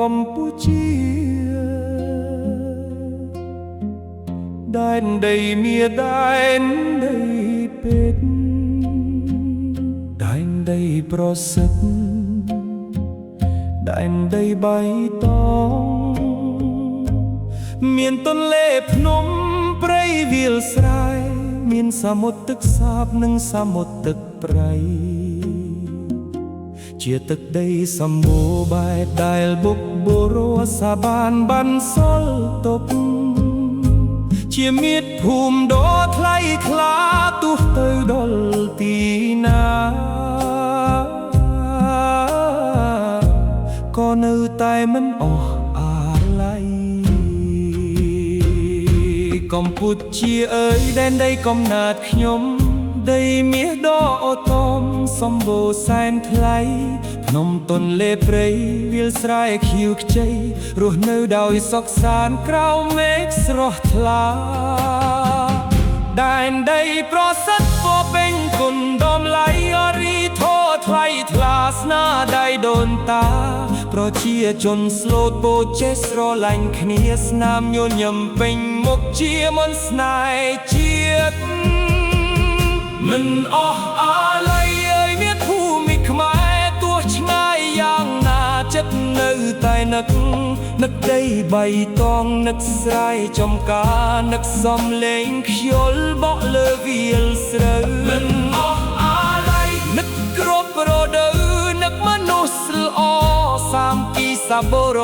កម្ពុជាដែនដីមាដែនដីពេជ្រដែនដីប្រសិទ្ធដែនដីបៃតងមានទន្លេភ្នំព្រៃវាលស្រែមានសមុទ្រទឹកសាបនិងសមុទ្រទឹកប្រៃជាទឹកដីសម្បូរបែបដែលបុកបុរសសាបានបន្សល់ទុកជាមាតុភូមិដ៏ថ្លៃថ្លាទោះទៅដល់ទីណាក៏នៅតែមិនអស់អាល័យកម្ពុជាអើយដែនដីកំណើតខ្ញុំដីមាសដ៏អូតមសម្បូរសែនថ្លៃភ្នំទន្លេព្រៃវាលស្រែខៀវខ្ចីរស់នៅដោយសុខសាន្តក្រោមមេឃស្រស់ថ្លាដែនដីប្រសិទ្ធពោពេញគុណដំឡៃអរីធោថ្លៃថ្លាស្នាដៃដូនតាប្រជាជនស្លូតពោចេះស្រឡាញ់គ្នាស្នាមញញឹមពេញមុខជាមន្តស្នេហ៍ជាតិមិនអស់អាល័យអើយមាតុភូមិខ្មែរទោះឆ្ងាយយ៉ាងណាចិត្តនៅតែនឹកដីបៃតងនឹកស្រែចំការនឹកសំលេងខ្យល់បក់លើវាលស្រូវមិនអស់អាល័យនឹកគ្រប់រដូវនឹកមនុស្សល្អសាមគ្គីសប្បុរ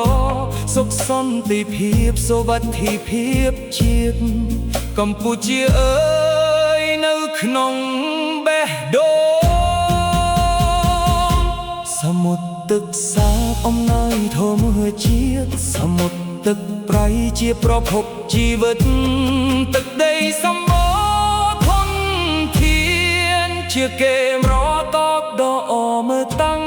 សសុខសន្តិភាពសុវត្ថិភាពជាតិកម្ពុជាអើយនៅក្នុងបេះដូងសមុទ្រទឹកសាបអំណោយធម្មជាតិសមុទ្រទឹកប្រៃជាប្រភពជីវិតទឹកដីសម្បូរធនធានជាគេមរតកដ៏អមតៈ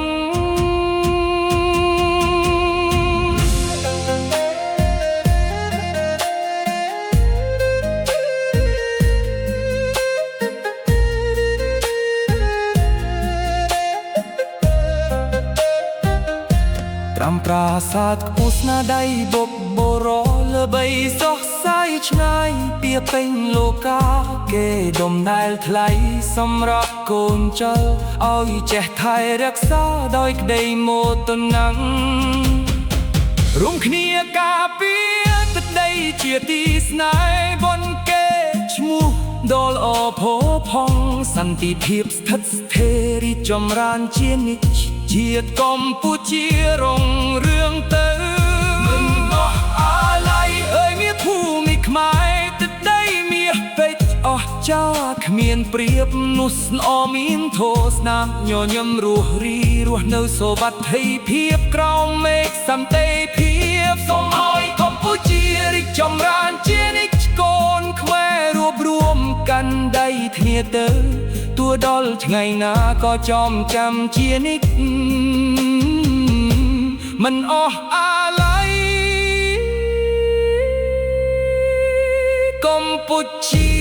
តាមប្រាសាទខ្ពស់ស្នាដៃបុកបុរសល្បីសុះសាយឆ្ងាយពីពេញលោកាគេដំណែលថ្លៃសម្រាប់កូនចៅឲ្យចេះថែរក្សាដោយក្តីមោទនៈរួមគ្នាការពារទឹកដីជាទីស្នេហ៍បនគេឈ្មោះដ៏ល្អផូរផង់សន្តិភាពស្ថិតស្ថេររីកចម្រើនជានិច្ចជាតិកម្ពុជារុងរឿងទៅមិនអស់អាល័យអើយមាតុភូមិខ្មែរទឹកដីមាសពេជ្រអស់ចាគ្មានប្រៀបនោះស្នអមានធោស្នាមញញឹមរស់រីរស់នៅសុវត្ថិភាពក្រោមមេឃសន្តិភាពសូមឲ្យកម្ពុជារីកចម្រើនជានិច្ចកូនខ្មែររួបរួមកាន់ដៃគ្នាទៅទោះដល់ថ្ងៃណាក៏ចងចាំជានិច្ចមិនអស់អាល័យកម្ពុជា